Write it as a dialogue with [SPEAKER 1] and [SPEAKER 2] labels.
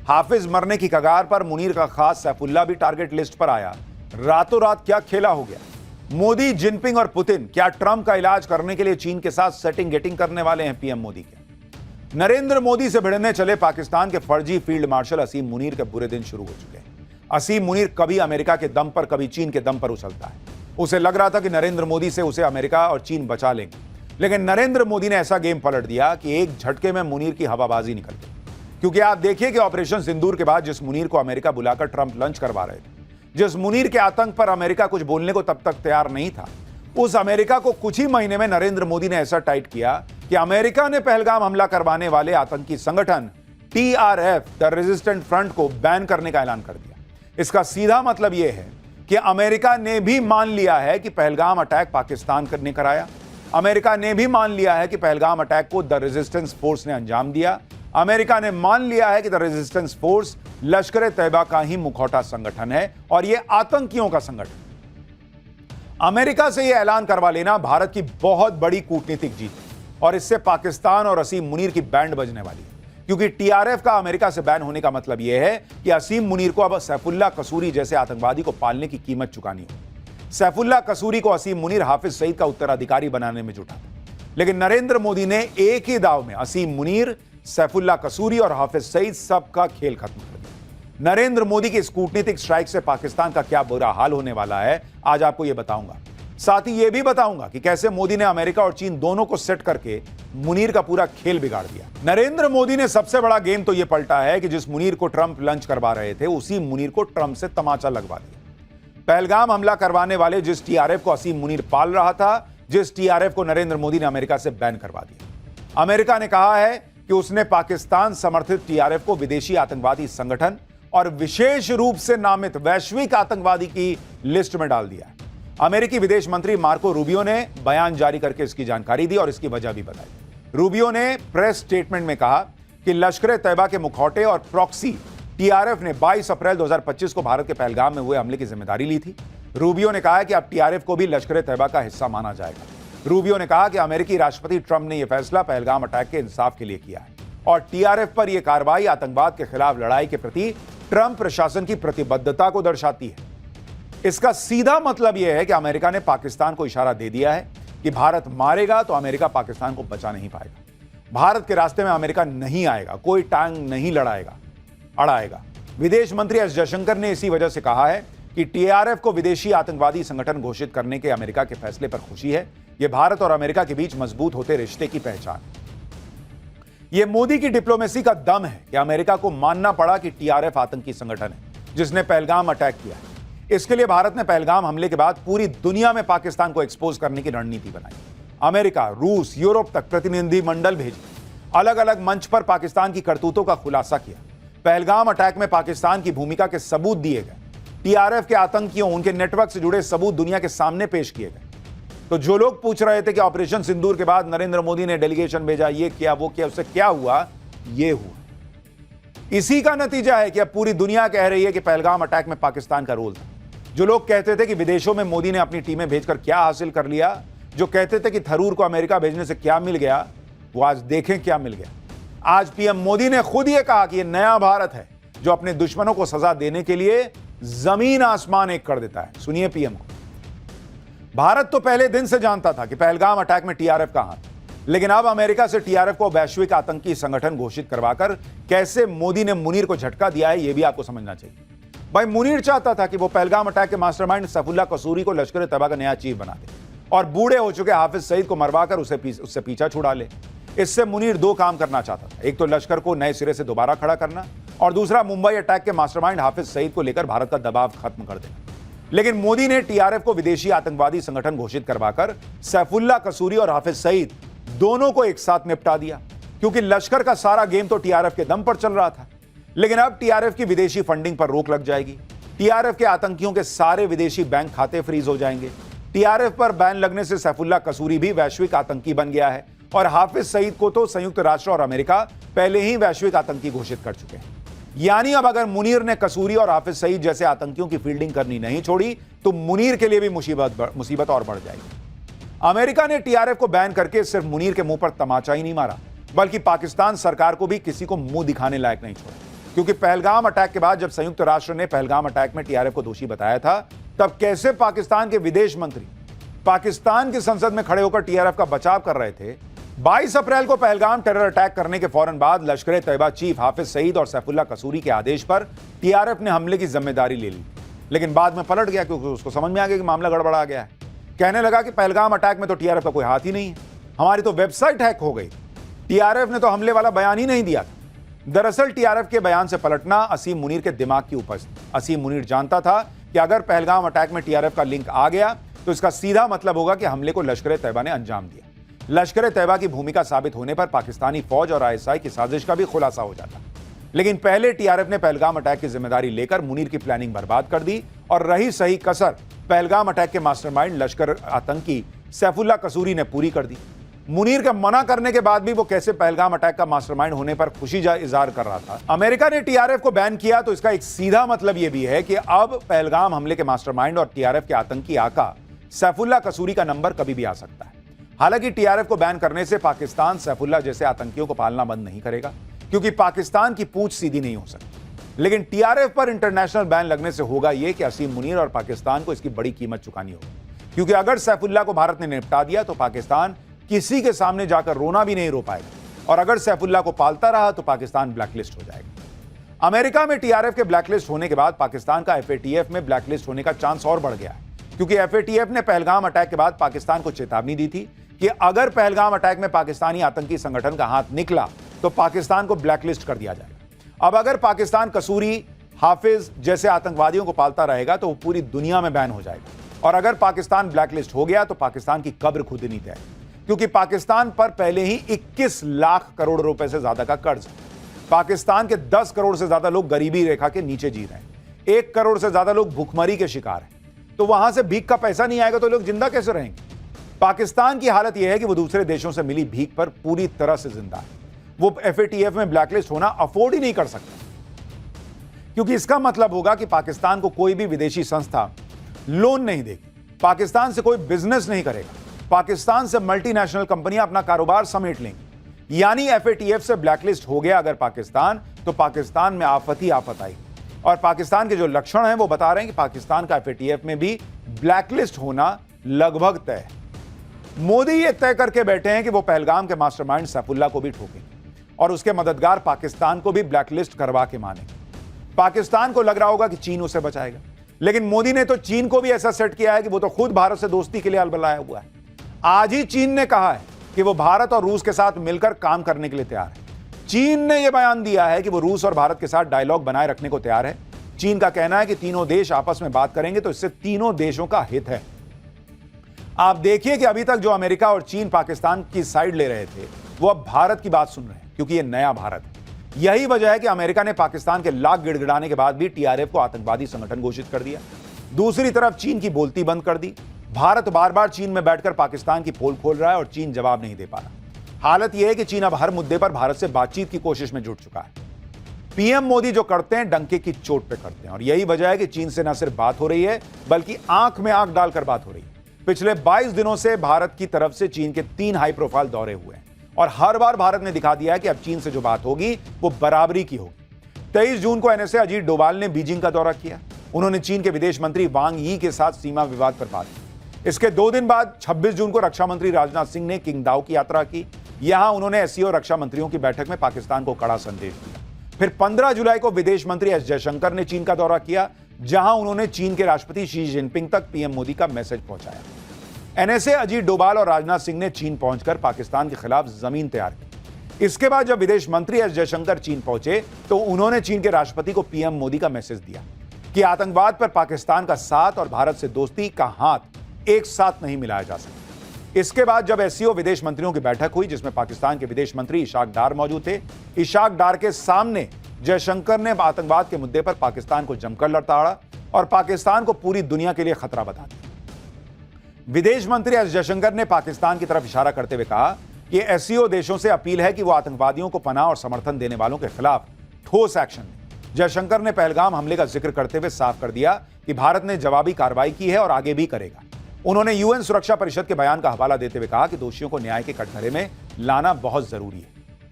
[SPEAKER 1] हाफिज मरने की कगार पर, मुनीर का खास सैफुल्ला भी टारगेट लिस्ट पर आया। रातों रात क्या खेला हो गया। मोदी, जिनपिंग और पुतिन क्या ट्रंप का इलाज करने के लिए चीन के साथ सेटिंग गेटिंग करने वाले हैं पीएम मोदी के। नरेंद्र मोदी से भिड़ने चले पाकिस्तान के फर्जी फील्ड मार्शल असीम मुनीर के बुरे दिन शुरू हो चुके हैं। असीम मुनीर कभी अमेरिका के दम पर, कभी चीन के दम पर उछलता है। उसे लग रहा था कि नरेंद्र मोदी से उसे अमेरिका और चीन बचा लेंगे, लेकिन नरेंद्र मोदी ने ऐसा गेम पलट दिया कि एक झटके में मुनीर की हवाबाजी निकल गई। क्योंकि आप देखिए कि ऑपरेशन सिंदूर के बाद जिस मुनीर को अमेरिका बुलाकर ट्रंप लंच करवा रहे थे, जिस मुनीर के आतंक पर अमेरिका कुछ बोलने को तब तक तैयार नहीं था, उस अमेरिका को कुछ ही महीने में नरेंद्र मोदी ने ऐसा टाइट किया कि अमेरिका ने पहलगाम हमला करवाने वाले आतंकी संगठन TRF द रेजिस्टेंट फ्रंट को बैन करने का ऐलान कर दिया। इसका सीधा मतलब यह है कि अमेरिका ने भी मान लिया है कि पहलगाम अटैक पाकिस्तान ने कराया। अमेरिका ने भी मान लिया है कि पहलगाम अटैक को द रेजिस्टेंस फोर्स ने अंजाम दिया। अमेरिका ने मान लिया है कि द रेजिस्टेंस फोर्स लश्कर तैयबा का ही मुखौटा संगठन है और यह आतंकियों का संगठन। अमेरिका से यह ऐलान करवा लेना भारत की बहुत बड़ी कूटनीतिक जीत है और इससे पाकिस्तान और असीम मुनीर की बैंड बजने वाली है। क्योंकि TRF का अमेरिका से बैन होने का मतलब यह है कि असीम मुनीर को अब सैफुल्ला कसूरी जैसे आतंकवादी को पालने की कीमत चुकानी होगी। सैफुल्ला कसूरी को असीम मुनीर हाफिज सईद का उत्तराधिकारी बनाने में जुटा था, लेकिन नरेंद्र मोदी ने एक ही दाव में असीम मुनीर, सैफुल्ला कसूरी और हाफिज सईद सबका खेल खत्म कर दिया। नरेंद्र मोदी की इस कूटनीतिक स्ट्राइक से पाकिस्तान का क्या बुरा हाल होने वाला है, आज आपको यह बताऊंगा। साथ ही यह भी बताऊंगा कि कैसे मोदी ने अमेरिका और चीन दोनों को सेट करके मुनीर का पूरा खेल बिगाड़ दिया। नरेंद्र मोदी ने सबसे बड़ा गेम तो यह पलटा है कि जिस मुनीर को ट्रंप लंच करवा रहे थे, उसी मुनीर को ट्रंप से तमाचा लगवा दिया। पहलगाम हमला करवाने वाले जिस TRF को असीम मुनीर पाल रहा था, जिस TRF को नरेंद्र मोदी ने अमेरिका से बैन करवा दिया। अमेरिका ने कहा है कि उसने पाकिस्तान समर्थित TRF को विदेशी आतंकवादी संगठन और विशेष रूप से नामित वैश्विक आतंकवादी की लिस्ट में डाल दिया। अमेरिकी विदेश मंत्री मार्को रूबियो ने बयान जारी करके इसकी जानकारी दी और इसकी वजह भी बताई। रूबियो ने प्रेस स्टेटमेंट में कहा कि लश्कर तैयबा के मुखौटे और प्रॉक्सी TRF ने 22 अप्रैल 2025 को भारत के पहलगाम में हुए हमले की जिम्मेदारी ली थी। रूबियो ने कहा कि अब TRF को भी लश्कर तैयबा का हिस्सा माना जाएगा। रूबियो ने कहा कि अमेरिकी राष्ट्रपति ट्रंप ने यह फैसला पहलगाम अटैक के इंसाफ के लिए किया है और TRF पर यह कार्रवाई आतंकवाद के खिलाफ लड़ाई के प्रति ट्रंप प्रशासन की प्रतिबद्धता को दर्शाती है। इसका सीधा मतलब यह है कि अमेरिका ने पाकिस्तान को इशारा दे दिया है कि भारत मारेगा तो अमेरिका पाकिस्तान को बचा नहीं पाएगा। भारत के रास्ते में अमेरिका नहीं आएगा, कोई टांग नहीं अड़ाएगा। विदेश मंत्री एस जयशंकर ने इसी वजह से कहा है कि TRF को विदेशी आतंकवादी संगठन घोषित करने के अमेरिका के फैसले पर खुशी है। यह भारत और अमेरिका के बीच मजबूत होते रिश्ते की पहचान। यह मोदी की डिप्लोमेसी का दम है कि अमेरिका को मानना पड़ा कि TRF आतंकी संगठन है जिसने पहलगाम अटैक किया है। इसके लिए भारत ने पहलगाम हमले के बाद पूरी दुनिया में पाकिस्तान को एक्सपोज करने की रणनीति बनाई। अमेरिका, रूस, यूरोप तक प्रतिनिधिमंडल भेजे, अलग अलग मंच पर पाकिस्तान की करतूतों का खुलासा किया। पहलगाम अटैक में पाकिस्तान की भूमिका के सबूत दिए गए। TRF के आतंकियों, उनके नेटवर्क से जुड़े सबूत दुनिया के सामने पेश किए गए। तो जो लोग पूछ रहे थे कि ऑपरेशन सिंदूर के बाद नरेंद्र मोदी ने डेलीगेशन भेजा, ये किया, वो किया, उससे क्या हुआ, ये हुआ। इसी का नतीजा है कि अब पूरी दुनिया कह रही है कि पहलगाम अटैक में पाकिस्तान का रोल था। जो लोग कहते थे कि विदेशों में मोदी ने अपनी टीमें भेजकर क्या हासिल कर लिया, जो कहते थे कि थरूर को अमेरिका भेजने से क्या मिल गया, वो आज देखें क्या मिल गया। आज पीएम मोदी ने खुद ये कहा कि ये नया भारत है जो अपने दुश्मनों को सजा देने के लिए जमीन आसमान एक कर देता है। सुनिए पीएम को। भारत तो पहले दिन से जानता था कि पहलगाम अटैक में TRF का हाथ, लेकिन अब अमेरिका से TRF को वैश्विक आतंकी संगठन घोषित करवाकर कैसे मोदी ने मुनीर को झटका दिया है, यह भी आपको समझना चाहिए। भाई, मुनीर चाहता था कि वो पहलगाम अटैक के मास्टरमाइंड सैफुल्ला कसूरी को लश्कर तैयबा का नया चीफ बना दे और बूढ़े हो चुके हाफिज सईद को मरवाकर उससे पीछा छुड़ा ले। इससे मुनीर दो काम करना चाहता था, एक तो लश्कर को नए सिरे से दोबारा खड़ा करना और दूसरा मुंबई अटैक के मास्टरमाइंड हाफिज सईद को लेकर भारत का दबाव खत्म कर देना। लेकिन मोदी ने TRF को विदेशी आतंकवादी संगठन घोषित करवाकर सैफुल्ला कसूरी और हाफिज सईद दोनों को एक साथ निपटा दिया, क्योंकि लश्कर का सारा गेम तो TRF के दम पर चल रहा था। लेकिन अब TRF की विदेशी फंडिंग पर रोक लग जाएगी। TRF के आतंकियों के सारे विदेशी बैंक खाते फ्रीज हो जाएंगे। TRF पर बैन लगने से सैफुल्ला कसूरी भी वैश्विक आतंकी बन गया है और हाफिज सईद को तो संयुक्त राष्ट्र और अमेरिका पहले ही वैश्विक आतंकी घोषित कर चुके हैं। यानी अब अगर मुनीर ने कसूरी और हाफिज सईद जैसे आतंकियों की फील्डिंग करनी नहीं छोड़ी तो मुनीर के लिए भी मुसीबत और बढ़ जाएगी। अमेरिका ने TRF को बैन करके सिर्फ मुनीर के मुंह पर तमाचा ही नहीं मारा, बल्कि पाकिस्तान सरकार को भी किसी को मुंह दिखाने लायक नहीं छोड़ा, क्योंकि पहलगाम अटैक के बाद जब संयुक्त राष्ट्र ने पहलगाम अटैक में टीआरएफ को दोषी बताया था, तब कैसे पाकिस्तान के विदेश मंत्री पाकिस्तान की संसद में खड़े होकर टीआरएफ का बचाव कर रहे थे। 22 अप्रैल को पहलगाम टेरर अटैक करने के फौरन बाद लश्कर तैयबा चीफ हाफिज सईद और सैफुल्लाह कसूरी के आदेश पर टीआरएफ ने हमले की जिम्मेदारी ले ली, लेकिन बाद में पलट गया क्योंकि उसको समझ में आ गया कि मामला गड़बड़ा गया है। कहने लगा कि पहलगाम अटैक में तो टीआरएफ का कोई हाथ ही नहीं है, हमारी तो वेबसाइट हैक हो गई, टीआरएफ ने तो हमले वाला बयान ही नहीं दिया था। दरअसल टीआरएफ के बयान से पलटना असीम मुनीर के दिमाग की उपज थी। असीम मुनीर जानता था कि अगर पहलगाम अटैक में टीआरएफ का लिंक आ गया तो इसका सीधा मतलब होगा कि हमले को लश्कर तैयबा ने अंजाम दिया। लश्कर तैयबा की भूमिका साबित होने पर पाकिस्तानी फौज और आईएसआई की साजिश का भी खुलासा हो जाता। लेकिन पहले टीआरएफ ने पहलगाम अटैक की जिम्मेदारी लेकर मुनीर की प्लानिंग बर्बाद कर दी और रही सही कसर पहलगाम अटैक के मास्टरमाइंड लश्कर आतंकी सैफुल्लाह कसूरी ने पूरी कर दी। मुनीर के मना करने के बाद भी वो कैसे पहलगाम अटैक का मास्टरमाइंड होने पर खुशी इजहार कर रहा था। अमेरिका ने टीआरएफ को बैन किया तो इसका एक सीधा मतलब यह भी है कि अब पहलगाम हमले के मास्टरमाइंड और टीआरएफ के आतंकी आका सैफुल्लाह कसूरी का नंबर कभी भी आ सकता है। हालांकि टीआरएफ को बैन करने से पाकिस्तान सैफुल्लाह जैसे आतंकियों को पालना बंद नहीं करेगा, क्योंकि पाकिस्तान की पूंछ सीधी नहीं हो सकती। लेकिन टीआरएफ पर इंटरनेशनल बैन लगने से होगा यह कि असीम मुनीर और पाकिस्तान को इसकी बड़ी कीमत चुकानी होगी, क्योंकि अगर सैफुल्लाह को भारत ने निपटा दिया तो पाकिस्तान किसी के सामने जाकर रोना भी नहीं रो पाएगा, और अगर सैफुल्लाह को पालता रहा तो पाकिस्तान ब्लैकलिस्ट हो जाएगा। अमेरिका में टीआरएफ के ब्लैकलिस्ट होने के बाद पाकिस्तान का एफएटीएफ में ब्लैकलिस्ट होने का चांस और बढ़ गया है, क्योंकि एफएटीएफ ने पहलगाम अटैक के बाद पाकिस्तान को चेतावनी दी थी कि अगर पहलगाम अटैक में पाकिस्तानी आतंकी संगठन का हाथ निकला तो पाकिस्तान को ब्लैकलिस्ट कर दिया जाएगा। अब अगर पाकिस्तान कसूरी, हाफिज जैसे आतंकवादियों को पालता रहेगा तो वो पूरी दुनिया में बैन हो जाएगा, और अगर पाकिस्तान ब्लैकलिस्ट हो गया तो पाकिस्तान की कब्र खुद नहीं तय, क्योंकि पाकिस्तान पर पहले ही 21 लाख करोड़ रुपए से ज्यादा का कर्ज है। पाकिस्तान के 10 करोड़ से ज्यादा लोग गरीबी रेखा के नीचे जी रहे हैं, 1 करोड़ से ज्यादा लोग भूखमरी के शिकार हैं। तो वहां से भीख का पैसा नहीं आएगा तो लोग जिंदा कैसे रहेंगे? पाकिस्तान की हालत यह है कि वो दूसरे देशों से मिली भीख पर पूरी तरह से जिंदा है। वो एफएटीएफ में ब्लैकलिस्ट होना अफोर्ड ही नहीं कर सकता, क्योंकि इसका मतलब होगा कि पाकिस्तान को कोई भी विदेशी संस्था लोन नहीं देगी, पाकिस्तान से कोई बिजनेस नहीं करेगा, पाकिस्तान से मल्टीनेशनल कंपनियां अपना कारोबार समेट लेंगी। यानी एफएटीएफ से ब्लैकलिस्ट हो गया अगर पाकिस्तान, तो पाकिस्तान में आफत ही आफत आई। और पाकिस्तान के जो लक्षण हैं वो बता रहे हैं कि पाकिस्तान का एफएटीएफ में भी ब्लैकलिस्ट होना लगभग तय है। मोदी ये तय करके बैठे हैं कि वो पहलगाम के मास्टरमाइंड सैफुल्लाह को भी ठोकेंगे और उसके मददगार पाकिस्तान को भी ब्लैकलिस्ट करवा के मानेंगे। पाकिस्तान को लग रहा होगा कि चीन उसे बचाएगा, लेकिन मोदी ने तो चीन को भी ऐसा सेट किया है कि वो तो खुद भारत से दोस्ती के लिए अलबलाया हुआ है। आज ही चीन ने कहा है कि वो भारत और रूस के साथ मिलकर काम करने के लिए तैयार है। चीन ने यह बयान दिया है कि वो रूस और भारत के साथ डायलॉग बनाए रखने को तैयार है। चीन का कहना है कि तीनों देश आपस में बात करेंगे तो इससे तीनों देशों का हित है। आप देखिए कि अभी तक जो अमेरिका और चीन पाकिस्तान की साइड ले रहे थे, वो अब भारत की बात सुन रहे हैं, क्योंकि ये नया भारत है। यही वजह है कि अमेरिका ने पाकिस्तान के लाख गिड़गिड़ाने के बाद भी टीआरएफ को आतंकवादी संगठन घोषित कर दिया। दूसरी तरफ चीन की बोलती बंद कर दी। भारत बार बार चीन में बैठकर पाकिस्तान की पोल खोल रहा है और चीन जवाब नहीं दे पा रहा। हालत यह है कि चीन अब हर मुद्दे पर भारत से बातचीत की कोशिश में जुट चुका है। पीएम मोदी जो करते हैं डंके की चोट पे करते हैं, और यही वजह है कि चीन से न सिर्फ बात हो रही है बल्कि आंख में आंख डालकर बात हो रही है। पिछले 22 दिनों से भारत की तरफ से चीन के 3 हाई प्रोफाइल दौरे हुए हैं और हर बार भारत ने दिखा दिया है कि अब चीन से जो बात होगी वो बराबरी की होगी। 23 जून को एनएसए अजीत डोभाल ने बीजिंग का दौरा किया। उन्होंने चीन के विदेश मंत्री वांग यी के साथ सीमा विवाद पर बात की। इसके 2 दिन बाद 26 जून को रक्षा मंत्री राजनाथ सिंह ने किंगदाओ की यात्रा की। यहां उन्होंने एससीओ रक्षा मंत्रियों की बैठक में पाकिस्तान को कड़ा संदेश दिया। फिर 15 जुलाई को विदेश मंत्री एस जयशंकर ने चीन का दौरा किया, जहां उन्होंने चीन के राष्ट्रपति शी जिनपिंग तक पीएम मोदी का मैसेज पहुंचाया। एनएसए अजीत डोभाल और राजनाथ सिंह ने चीन पहुंचकर पाकिस्तान के खिलाफ जमीन तैयार की। इसके बाद जब विदेश मंत्री एस जयशंकर चीन पहुंचे तो उन्होंने चीन के राष्ट्रपति को पीएम मोदी का मैसेज दिया कि आतंकवाद पर पाकिस्तान का साथ और भारत से दोस्ती का हाथ एक साथ नहीं मिलाया जा सकता। इसके बाद जब एससीओ विदेश मंत्रियों की बैठक हुई, जिसमें पाकिस्तान के विदेश मंत्री इशाक डार मौजूद थे, इशाक डार के सामने जयशंकर ने आतंकवाद के मुद्दे पर पाकिस्तान को जमकर लड़ाड़ा और पाकिस्तान को पूरी दुनिया के लिए खतरा बता दिया। विदेश मंत्री एस जयशंकर ने पाकिस्तान की तरफ इशारा करते हुए कहा कि एससीओ देशों से अपील है कि वो आतंकवादियों को पनाह और समर्थन देने वालों के खिलाफ ठोस एक्शन लें। जयशंकर ने पहलगाम हमले का जिक्र करते हुए साफ कर दिया कि भारत ने जवाबी कार्रवाई की है और आगे भी करेगा। उन्होंने यूएन सुरक्षा परिषद के बयान का हवाला देते हुए कहा कि दोषियों को न्याय के कटघरे में लाना बहुत जरूरी है।